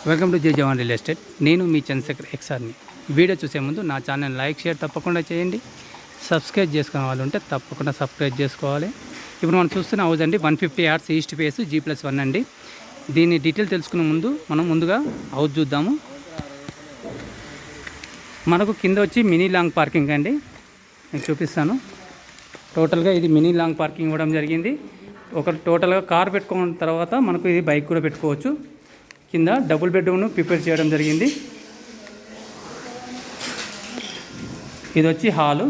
Welcome to J Jawan real estate. నేను మీ Chandrasekhar ఎక్స్ఆర్ని. Video చూసే ముందు నా ఛానల్ లైక్ షేర్ తప్పకుండా చేయండి. సబ్స్క్రైబ్ చేసుకునే వాళ్ళు ఉంటే తప్పకుండా సబ్స్క్రైబ్ చేసుకోవాలి. ఇప్పుడు మనం చూస్తున్న హౌస్ అండి 150 యార్డ్స్ ఈస్ట్ ఫేస్ G+1 అండి. దీని డీటెయిల్ తెలుసుకునే ముందు మనం ముందుగా హౌస్ చూద్దాము. మనకు కింద వచ్చి మినీ లాంగ్ పార్కింగ్ అండి, నేను చూపిస్తాను. టోటల్గా ఇది మినీ లాంగ్ పార్కింగ్ ఇవ్వడం జరిగింది. ఒక టోటల్గా కార్ పెట్టుకున్న తర్వాత మనకు ఇది బైక్ కూడా పెట్టుకోవచ్చు. కింద డబుల్ బెడ్రూమ్ను ప్రిపేర్ చేయడం జరిగింది. ఇది వచ్చి హాలు.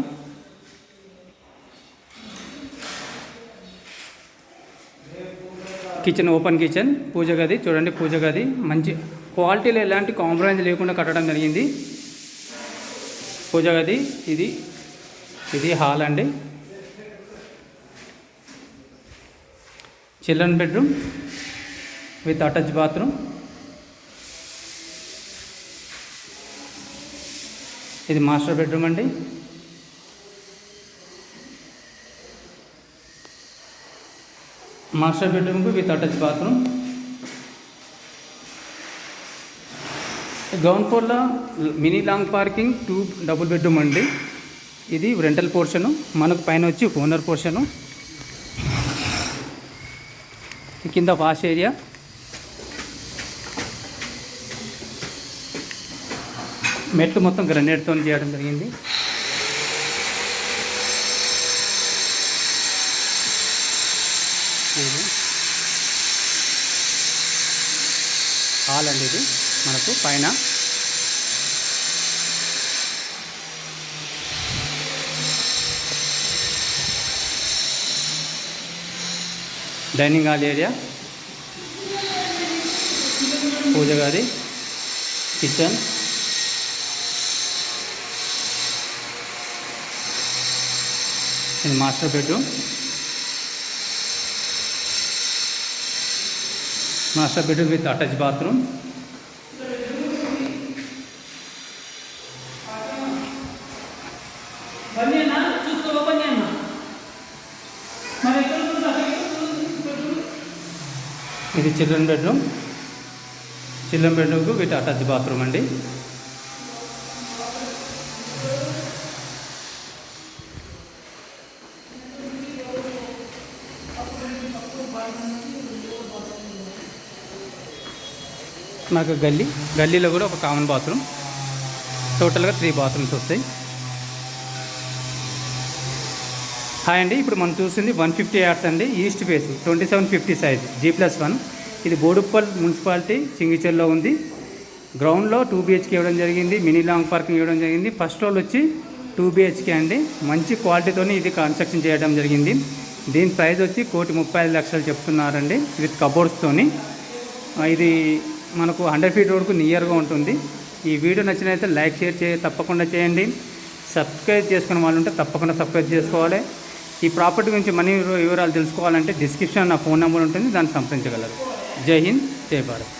కిచెన్, ఓపెన్ కిచెన్, పూజ గది చూడండి. పూజ గది మంచి క్వాలిటీలో ఎలాంటి కాంప్రమైజ్ లేకుండా కట్టడం జరిగింది. పూజ గది ఇది హాల్ అండి. Children bedroom with attach bathroom. ఇది మాస్టర్ బెడ్రూమ్ అండి. మాస్టర్ బెడ్రూమ్కు విత్ అటాచ్ బాత్రూమ్. గ్రౌండ్ ఫ్లోర్లో mini long parking 2 double bedroom అండి. ఇది రెంటల్ పోర్షను. మనకు పైన వచ్చి ఓనర్ పోర్షను. కింద వాష్ ఏరియా. మెట్లు మొత్తం గ్రనేట్తో చేయడం జరిగింది. హాల్ అండి ఇది మనకు పైన. డైనింగ్ హాల్ ఏరియా, పూజ గది, కిచెన్, ఇది master bedroom. Master bedroom with attach bathroom. ఇది చిల్డ్రన్ బెడ్రూమ్. చిల్డ్రన్ బెడ్రూమ్కు విత్ అటాచ్ బాత్రూమ్ అండి. మనకు గల్లీలో కూడా ఒక కామన్ బాత్రూమ్. టోటల్గా 3 బాత్రూమ్స్ వస్తాయి. హాయ్ అండి, ఇప్పుడు మనం చూసింది 150 యార్డ్స్ అండి, ఈస్ట్ ఫేస్ 2750 సైజ్ G+1. ఇది బోడుప్పల్ మున్సిపాలిటీ చింగిచెర్లో ఉంది. గ్రౌండ్లో 2 BHK ఇవ్వడం జరిగింది. మినీ లాంగ్ పార్కింగ్ ఇవ్వడం జరిగింది. ఫస్ట్ ఫ్లోర్ వచ్చి 2 BHK అండి. మంచి క్వాలిటీతో ఇది కన్స్ట్రక్షన్ చేయడం జరిగింది. దీని ప్రైస్ వచ్చి 1,35,00,000 చెప్తున్నారండి, విత్ కబోర్డ్స్తోని. ఇది మనకు 100 ఫీట్ వరకు నియర్గా ఉంటుంది. ఈ వీడియో నచ్చినైతే లైక్ షేర్ తప్పకుండా చేయండి. సబ్స్క్రైబ్ చేసుకున్న వాళ్ళు ఉంటే తప్పకుండా సబ్స్క్రైబ్ చేసుకోవాలి. ఈ ప్రాపర్టీ గురించి మనీ వివరాలు తెలుసుకోవాలంటే డిస్క్రిప్షన్ నా ఫోన్ నెంబర్ ఉంటుంది, దాన్ని సంప్రదించగలరు. జై హింద్, జై భారత్.